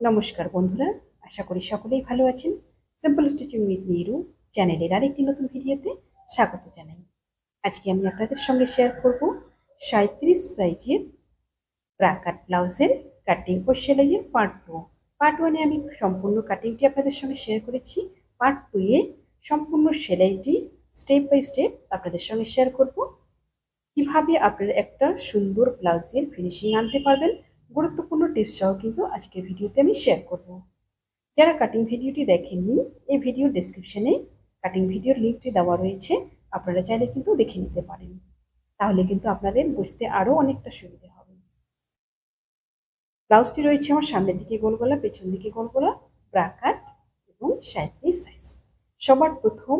নমস্কার বন্ধুরা, আশা করি সকলেই ভালো আছেন। সিম্পল স্টিচিং উইথ নিরু চ্যানেলের আরেকটি নতুন ভিডিওতে স্বাগত জানাই। আজকে আমি আপনাদের সঙ্গে শেয়ার করব 37 সাইজের ব্রা কাট ব্লাউজের কাটিং ও সেলাইয়ের পার্ট 2। পার্ট 1 এ আমি সম্পূর্ণ কাটিংটি আপনাদের সঙ্গে শেয়ার করেছি। পার্ট 2 এ সম্পূর্ণ সেলাইটি স্টেপ বাই স্টেপ আপনাদের সঙ্গে শেয়ার করব। কিভাবে আপনারা একটা সুন্দর ব্লাউজের ফিনিশিং আনতে পারবেন, গুরুত্বপূর্ণ টিপস সহ কিন্তু আজকের ভিডিওতে আমি শেয়ার করব। যারা কাটিং ভিডিওটি দেখেননি, এই ভিডিও ডেসক্রিপশনে কাটিং ভিডিওর লিঙ্কটি দেওয়া রয়েছে, আপনারা চাইলে কিন্তু দেখে নিতে পারেন। তাহলে কিন্তু আপনাদের বুঝতে আরও অনেকটা সুবিধা হবে। ব্লাউজটি রয়েছে আমার সামনের দিকে গোল গলা, পেছন দিকে গোল গলা, ব্রা কাট এবং 37 সাইজ। সবার প্রথম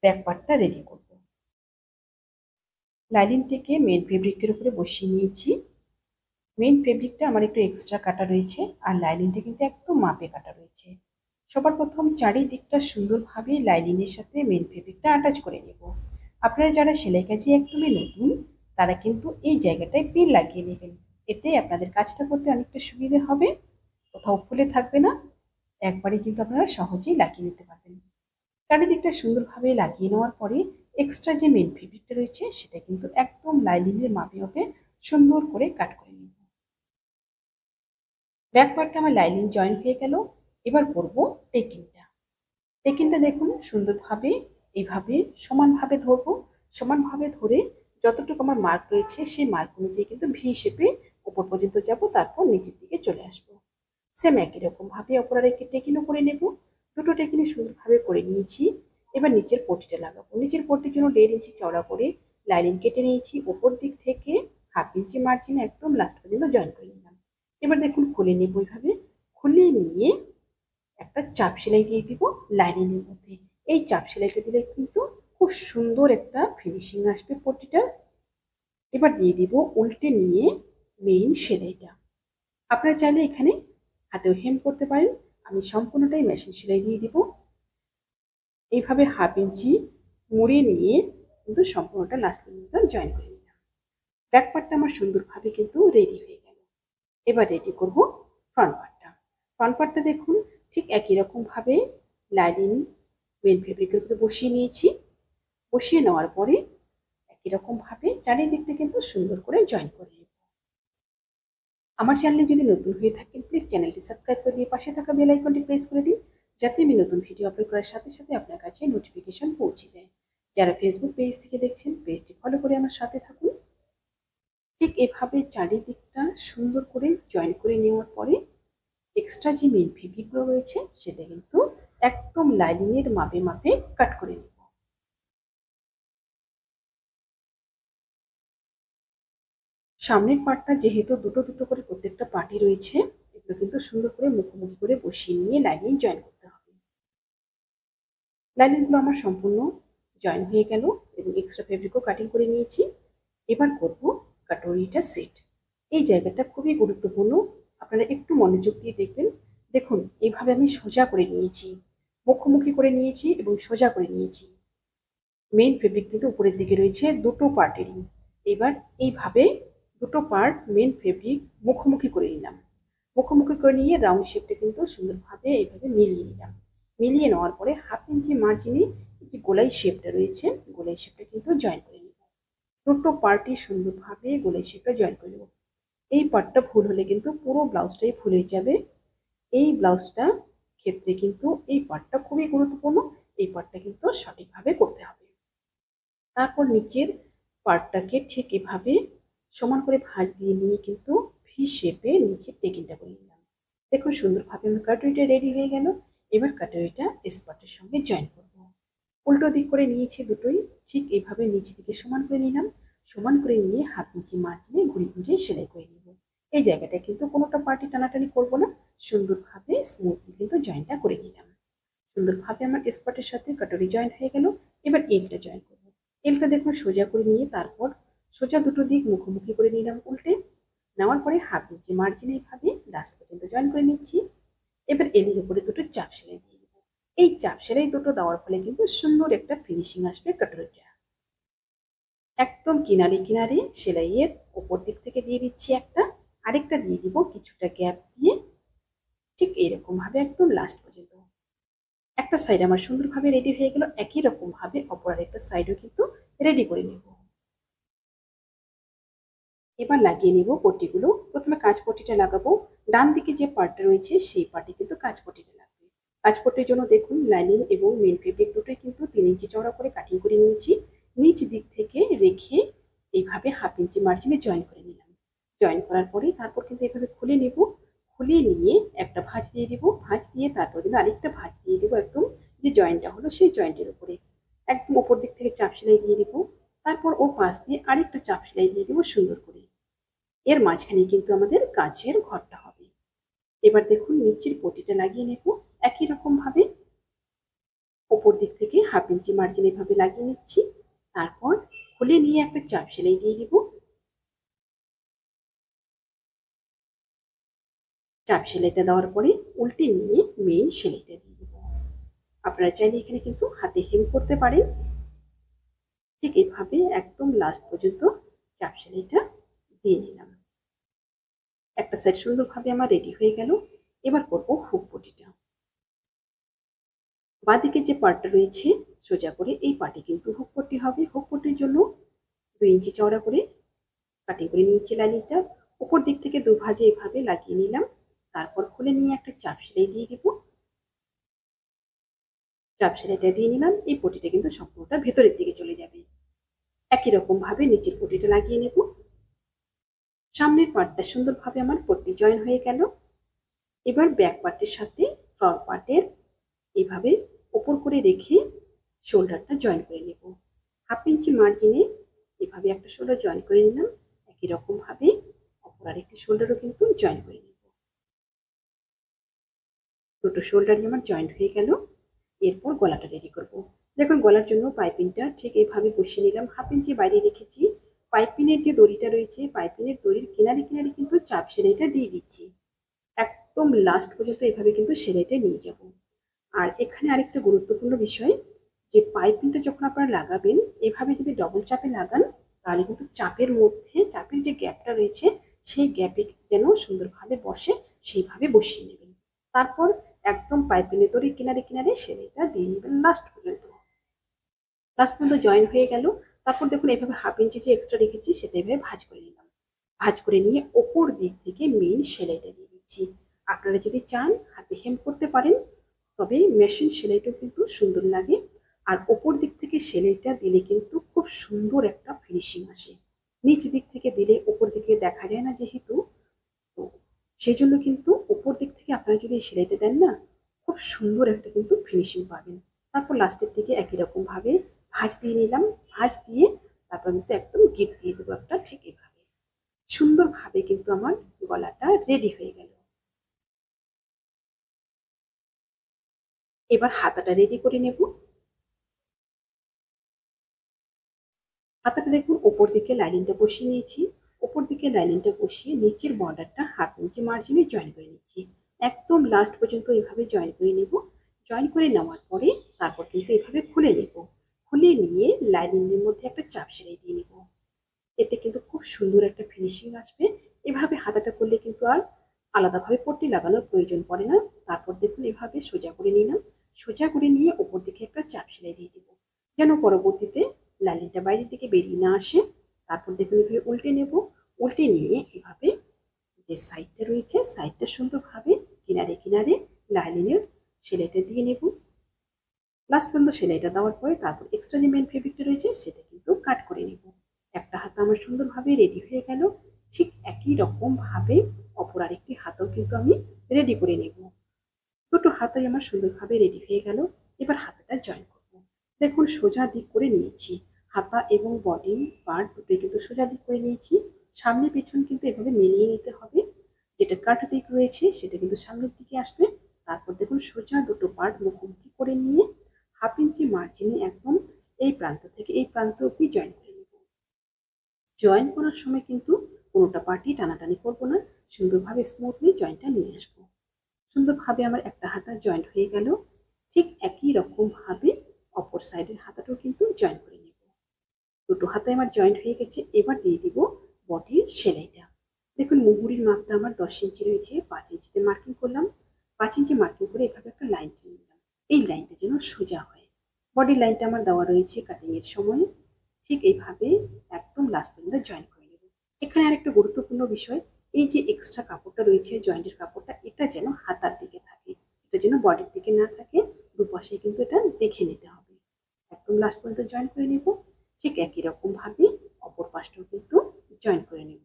ব্যাক পার্টটা রেডি করব। লাইনিংটিকে মেন ফেব্রিকের উপরে বসিয়ে নিয়েছি। মেন ফেব্রিকটা আমার একটু এক্সট্রা কাটা রয়েছে, আর লাইনিংটা কিন্তু একদম মাপে কাটা রয়েছে। সবার প্রথম চারিদিকটা সুন্দরভাবে লাইনিংয়ের সাথে মেন ফেব্রিকটা অ্যাটাচ করে নেব। আপনারা যারা সেলাই কাজে একদমই নতুন, তারা কিন্তু এই জায়গাটায় পিন লাগিয়ে নেবেন। এতে আপনাদের কাজটা করতে অনেকটা সুবিধে হবে, কোথাও খুলে থাকবে না, একবারে কিন্তু আপনারা সহজেই লাগিয়ে নিতে পারবেন। চারিদিকটা সুন্দরভাবে লাগিয়ে নেওয়ার পরে এক্সট্রা যে মেন ফেব্রিকটা রয়েছে সেটা কিন্তু একদম লাইনিংয়ের মাপে মাপে সুন্দর করে কাট করে নেব। ব্যাক পার্টটা আমার লাইনিং জয়েন হয়ে গেল। এবার করব টেকিংটা। টেকিংটা দেখুন সুন্দরভাবে এইভাবে সমানভাবে ধরবো। সমানভাবে ধরে যতটুকু আমার মার্ক রয়েছে সেই মার্ক অনুযায়ী কিন্তু ভি শেপে উপর পর্যন্ত যাব, তারপর নিচের দিকে চলে আসবো। সেম একই রকম ভাবে অপর আরেকটি টেকিনও করে নেব। দুটো টেকিনই সুন্দরভাবে করে নিয়েছি। এবার নিচের পটিটা লাগাবো। নিচের পটির জন্য 1.5 ইঞ্চি চওড়া করে লাইনিং কেটে নিয়েছি। উপর দিক থেকে 1/2 ইঞ্চি মার্জিনে একদম লাস্ট পর্যন্ত জয়েন করে নিলাম। এবার দেখুন খুলে নেব। এইভাবে খুলে নিয়ে একটা চাপ সেলাই দিয়ে দিব লাইনিংয়ের মধ্যে। এই চাপ সেলাইটা দিলে কিন্তু খুব সুন্দর একটা ফিনিশিং আসবে পটিটা। এবার দিয়ে দিব উল্টে নিয়ে মেইন সেলাইটা। আপনারা চাইলে এখানে হাতেও হেম করতে পারেন, আমি সম্পূর্ণটাই মেশিন সেলাই দিয়ে দিব। এইভাবে 1/2 ইঞ্চি মুড়ে নিয়ে কিন্তু সম্পূর্ণটা লাস্ট পর্যন্ত জয়েন করে নিলাম। ব্যাক পার্টটা আমার সুন্দরভাবে কিন্তু রেডি হয়ে গেল। এবার রেডি করব ফ্রন্ট পার্টটা। ফ্রন্ট পার্টটা দেখুন ঠিক একই রকম ভাবে লাইনিং মেন ফেব্রিকের উপরে বসিয়ে নিয়েছি। বসিয়ে নেওয়ার পরে একই রকম ভাবে চারিদিকটা কিন্তু সুন্দর করে জয়েন করে নেব। আমার চ্যানেলে যদি নতুন হয়ে থাকেন, প্লিজ চ্যানেলটি সাবস্ক্রাইব করে দিয়ে পাশে থাকা বেল আইকনটি প্রেস করে দিন, যাতে আমি নতুন ভিডিও আপলোড করার সাথে সাথে আপনার কাছে নোটিফিকেশন পৌঁছে যায়। যারা ফেসবুক পেজ থেকে দেখছেন, পেজটি ফলো করে আমার সাথে থাকুন। ঠিক এভাবে চারিদিকটা সুন্দর করে জয়েন করে নেওয়ার পরে এক্সট্রা যে মেন ফেব্রিকগুলো রয়েছে সেটা কিন্তু একদম লাইনিংয়ের মাপে মাপে কাট করে নেব। সামনের পার্টটা যেহেতু দুটো দুটো করে প্রত্যেকটা পার্টই রয়েছে, এগুলো কিন্তু সুন্দর করে মুখোমুখি করে বসিয়ে নিয়ে লাইনিং জয়েন করতে হবে। লাইনিংগুলো আমার সম্পূর্ণ জয়েন হয়ে গেল এবং এক্সট্রা ফেব্রিকও কাটিং করে নিয়েছি। এবার করব কাটরিটা সেট। এই জায়গাটা খুবই গুরুত্বপূর্ণ, আপনারা একটু মনোযোগ দিয়ে দেখবেন। দেখুন এইভাবে আমি সোজা করে নিয়েছি, মুখোমুখি করে নিয়েছি এবং সোজা করে নিয়েছি। মেইন ফেব্রিক কিন্তু উপরের দিকে রয়েছে দুটো পার্টেরই। এবার এইভাবে দুটো পার্ট মেইন ফেব্রিক মুখোমুখি করে নিলাম। মুখোমুখি করে নিয়ে রাউন্ড শেপটা কিন্তু সুন্দরভাবে এইভাবে মিলিয়ে নিলাম। মিলিয়ে নেওয়ার পরে 1/2 ইঞ্চি মার্জিনে যে গোলাই শেপটা রয়েছে, গোলাই শেপটা কিন্তু জয়েন করে নিব। দুটো পার্টই সুন্দরভাবে গোলাই শেপটা জয়েন করে নেব। এই পার্টটা ভুল হলে কিন্তু পুরো ব্লাউজটাই ভুল হয়ে যাবে। এই ব্লাউজটা ক্ষেত্রে কিন্তু এই পার্টটা খুবই গুরুত্বপূর্ণ। এই পার্টটা কিন্তু সঠিকভাবে করতে হবে। তারপর নিচের পার্টটাকে ঠিক এভাবে সমান করে ভাঁজ দিয়ে নিয়ে কিন্তু ভি শেপে নিচে টেকিংটা করে নিলাম। দেখুন সুন্দরভাবে আমার কাটুরিটা রেডি হয়ে গেল। এবার কাটুরিটা স্পটের সঙ্গে জয়েন করব। উল্টো দিক করে নিয়েছি দুটোই, ঠিক এইভাবে নিচ দিকে সমান করে নিলাম। সমান করে নিয়ে 1/2 ইঞ্চি মার্জিনে ঘুরিয়ে ঘুরিয়ে সেলাই করে নিব। এই জায়গাটা কিন্তু কোনোটা পার্টি টানাটানি করব না, সুন্দরভাবে স্মুথলি কিন্তু জয়েনটা করে নিলাম। সুন্দরভাবে আমার স্পটের সাথে কাটুরি জয়েন হয়ে গেল। এবার এলটা জয়েন করব। এলটা দেখুন সোজা করে নিয়ে তারপর সোজা দুটো দিক মুখোমুখি করে নিলাম উল্টে। নেওয়ার পরে 1/2 ইঞ্চি মার্জিনে এইভাবে লাস্ট পর্যন্ত জয়েন করে নিচ্ছি। এবার এলের উপরে দুটো চাপ সেলাই দিয়ে দেবো। এই চাপ সেলাই দুটো দেওয়ার ফলে কিন্তু সুন্দর একটা ফিনিশিং আসবে কাটুরিটা। একদম কিনারে কিনারে সেলাইয়ের উপর দিক থেকে দিয়ে দিচ্ছি একটা, আরেকটা দিয়ে দিব কিছুটা গ্যাপ দিয়ে ঠিক এইরকম ভাবে একদম লাস্ট পর্যন্ত। একটা সাইড আমার সুন্দরভাবে রেডি হয়ে গেল, একই রকম ভাবে অপর আরেকটা সাইডও কিন্তু রেডি করে নেব। এবার লাগিয়ে নেব পট্টিগুলো। প্রথমে কাঁচ পট্টিটা লাগাবো। ডান দিকে যে পার্টটা রয়েছে সেই পার্টে কিন্তু কাঁচ পট্টিটা লাগবে। কাঁচ পট্টির জন্য দেখুন লাইনিং এবং মেন ফেব্রিক দুটোই কিন্তু 3 ইঞ্চি চওড়া করে কাটিং করে নিয়েছি। নিচ দিক থেকে রেখে এইভাবে 1/2 ইঞ্চি মার্জিনে জয়েন করে নিলাম। জয়েন করার পরে তারপর কিন্তু এভাবে খুলে নেব। খুলে নিয়ে একটা ভাঁজ দিয়ে দিব। ভাঁজ দিয়ে তারপর কিন্তু আরেকটা ভাঁজ দিয়ে দেবো একদম যে জয়েন্টটা হলো সেই জয়েন্টের উপরে। একদম ওপর দিক থেকে চাপ সেলাই দিয়ে দিব। তারপর ওর পাশ দিয়ে আরেকটা চাপ সেলাই দিয়ে দেবো সুন্দর করে। এর মাঝখানে কিন্তু আমাদের কাঁচের ঘরটা হবে। এবার দেখুন নিচের পটিটা লাগিয়ে নেব একই রকম ভাবে। ওপর দিক থেকে 1/2 ইঞ্চি মার্জিন এভাবে লাগিয়ে নিচ্ছি। তারপর খুলে নিয়ে একটা চাপ সেলাই দিয়ে দিব। চাপ সেলাইটা দেওয়ার পরে উল্টে নিয়ে মেইন সেলাইটা দিয়ে দিব। আপনারা চাইলে এখানে কিন্তু হাতে হেম করতে পারেন। ঠিক এইভাবে একদম লাস্ট পর্যন্ত চাপ সেলাইটা দিয়ে নিলাম। একটা সেট সুন্দরভাবে আমার রেডি হয়ে গেল। এবার করব হুক পটিটা। বাঁদিকে যে পার্টটা রয়েছে সোজা করে এই পার্টে কিন্তু হুক পট্টি হবে। হুক পট্টির জন্য 2 ইঞ্চি চওড়া করে কাটিং করে নিয়েছি লাইনিংটা। উপর দিক থেকে দুভাজে এভাবে লাগিয়ে নিলাম। তারপর খুলে নিয়ে একটা চাপ সেলাই দিয়ে দিব। চাপ সেলাইটা দিয়ে নিলাম। এই পটিটা কিন্তু সম্পূর্ণটা ভেতরের দিকে চলে যাবে। একই রকম ভাবে নিচের পটিটা লাগিয়ে নেব। সামনের পার্টটা সুন্দরভাবে আমার পট্টি জয়েন হয়ে গেল। এবার ব্যাক পার্টের সাথে ফ্রন্ট পার্টের এইভাবে উপর করে রেখে শোল্ডারটা জয়েন করে নেব। 1/2 ইঞ্চি মার্জিনে এভাবে একটা শোল্ডার জয়েন করে নিলাম। একই রকম ভাবে অপর আরেকটি শোল্ডারও কিন্তু জয়েন করে নেব। দুটো শোল্ডারই আমার জয়েন্ট হয়ে গেল। এরপর গলাটা রেডি করব। দেখুন গলার জন্য পাইপিংটা ঠিক এইভাবে বসিয়ে নিলাম। 1/2 ইঞ্চি বাইরে রেখেছি। পাইপিংয়ের যে দড়িটা রয়েছে পাইপিংয়ের দড়ির কিনারে কিনারে কিন্তু চাপ সেলাইটা দিয়ে দিচ্ছি। একদম লাস্ট পর্যন্ত এভাবে কিন্তু সেলাইটা নিয়ে যাব। আর এখানে আরেকটা গুরুত্বপূর্ণ বিষয়, যে পাইপিংটা যখন আপনারা লাগাবেন এভাবে যদি ডবল চাপে লাগান তাহলে কিন্তু চাপের মধ্যে চাপের যে গ্যাপটা রয়েছে সেই গ্যাপে যেন সুন্দরভাবে বসে সেইভাবে বসিয়ে নেবেন। তারপর একদম পাইপিংয়ের দড়ির কিনারে কিনারে সেলাইটা দিয়ে নেবেন লাস্ট পর্যন্ত। লাস্ট পর্যন্ত জয়েন হয়ে গেল। তারপর দেখুন এভাবে 1/2 ইঞ্চি যে এক্সট্রা রেখেছি সেটা এভাবে ভাঁজ করে নিলাম। ভাঁজ করে নিয়ে ওপর দিক থেকে মেইন সেলাইটা দিয়ে দিচ্ছি। আপনারা যদি চান হাতে হেম করতে পারেন, তবে মেশিন সেলাইটাও কিন্তু সুন্দর লাগে। আর ওপর দিক থেকে সেলাইটা দিলে কিন্তু খুব সুন্দর একটা ফিনিশিং আসে। নিচ দিক থেকে দিলে ওপর দিকে দেখা যায় না যেহেতু, তো সেই জন্য কিন্তু ওপর দিক থেকে আপনারা যদি এই সেলাইটা দেন না খুব সুন্দর একটা কিন্তু ফিনিশিং পাবেন। তারপর লাস্টের দিকে একই রকম ভাবে ভাঁজ দিয়ে নিলাম। ভাঁজ দিয়ে তারপর কিন্তু একদম গিট দিয়ে দেবো একটা। ঠিক এভাবে সুন্দরভাবে কিন্তু আমার গলাটা রেডি হয়ে গেল। এবার হাতাটা রেডি করে নেব। হাতাটা দেখুন ওপর দিকে লাইনিংটা বসিয়ে নিয়েছি। ওপর দিকে লাইনিংটা বসিয়ে নিচের বর্ডারটা 1/2 ইঞ্চি মার্জিনে জয়েন করে নিচ্ছি। একদম লাস্ট পর্যন্ত এইভাবে জয়েন করে নেব। জয়েন করে নেওয়ার পরে তারপর কিন্তু এইভাবে খুলে নেব। খুলে নিয়ে লাইনিংয়ের মধ্যে একটা চাপ সেলাই দিয়ে নেব। এতে কিন্তু খুব সুন্দর একটা ফিনিশিং আসবে। এভাবে হাতাটা করলে কিন্তু আর আলাদাভাবে পট্টি লাগানোর প্রয়োজন পড়ে না। তারপর দেখুন এভাবে সোজা করে নিলাম। সোজা করে নিয়ে ওপর দিকে একটা চাপ সেলাই দিয়ে দেবো যেন পরবর্তীতে লাইনিংটা বাইরের দিকে বেরিয়ে না আসে। তারপর দেখুন এভাবে উল্টে নেব। উল্টে নিয়ে এভাবে যে সাইডটা রয়েছে সাইডটা সুন্দরভাবে কিনারে কিনারে লাইনিংয়ের সেলাইটা দিয়ে নেব। লাস্ট পর্যন্ত সেলাইটা দেওয়ার পরে তারপর এক্সট্রা যে মেন ফেব্রিকটা রয়েছে সেটা কিন্তু কাট করে নেব। একটা হাতা আমার সুন্দরভাবে রেডি হয়ে গেল। ঠিক একই রকম ভাবে অপর আরেকটি হাতাও কিন্তু আমি রেডি করে নেব। দুটো হাতাই আমার সুন্দরভাবে রেডি হয়ে গেল। এবার হাতাটা জয়েন করব। দেখুন সোজা দিক করে নিয়েছি। হাতা এবং বডি পার্ট দুটোই কিন্তু সোজা দিক করে নিয়েছি। সামনে পেছন কিন্তু এভাবে মিলিয়ে নিতে হবে। যেটা কাট দিক রয়েছে সেটা কিন্তু সামনের দিকে আসবে। তারপর দেখুন সোজা দুটো পার্ট মুখোমুখি করে নিয়ে 1/2 ইঞ্চি মার্জিনে একদম এই প্রান্ত থেকে এই প্রান্ত অব্দি জয়েন করে নেব। জয়েন করার সময় কিন্তু কোনোটা পার্টই টানাটানি করবো না। সুন্দরভাবে স্মুথলি জয়েন্টটা নিয়ে আসবো। সুন্দরভাবে আমার একটা হাতা জয়েন্ট হয়ে গেল। ঠিক একই রকম ভাবে অপর সাইডের হাতাটাও কিন্তু জয়েন করে নেব। দুটো হাতায় আমার জয়েন্ট হয়ে গেছে। এবার দিয়ে দিব বডির সেলাইটা। দেখুন মুহুরির মাপটা আমার 10 ইঞ্চি রয়েছে। 5 ইঞ্চিতে মার্কিং করলাম। 5 ইঞ্চি মার্কিং করে এভাবে একটা লাইন টেনে নিলাম। এই লাইনটা যেন সোজা হয়। বডির লাইনটা আমার দেওয়া রয়েছে কাটিং এর সময়। ঠিক এইভাবে একদম লাস্ট পর্যন্ত জয়েন করে নেব। এখানে আরেকটা গুরুত্বপূর্ণ বিষয়, এই যে এক্সট্রা কাপড়টা রয়েছে জয়েন্টের কাপড়টা, এটা যেন হাতার দিকে থাকে, এটা যেন বডির দিকে না থাকে। দুপাশে কিন্তু এটা দেখে নিতে হবে। একদম লাস্ট পর্যন্ত জয়েন করে নেব। ঠিক একই রকম ভাবে অপর পাশটাও কিন্তু জয়েন করে নেব।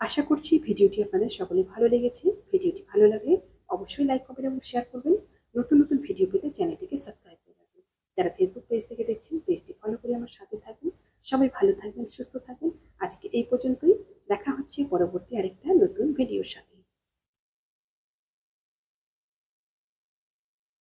আশা করছি ভিডিওটি আপনাদের সকলে ভালো লেগেছে। ভিডিওটি ভালো লাগলে অবশ্যই লাইক করবেন এবং শেয়ার করবেন। নতুন নতুন ভিডিও পেতে চ্যানেলটিকে সাবস্ক্রাইব করে রাখবেন। যারা ফেসবুক পেজ থেকে দেখছেন পেজটি ফলো করে আমার সাথে থাকবেন। সবাই ভালো থাকবেন, সুস্থ থাকবেন। আজকে এই পর্যন্তই। দেখা হচ্ছে পরবর্তী আরেকটা নতুন ভিডিওর সাথে।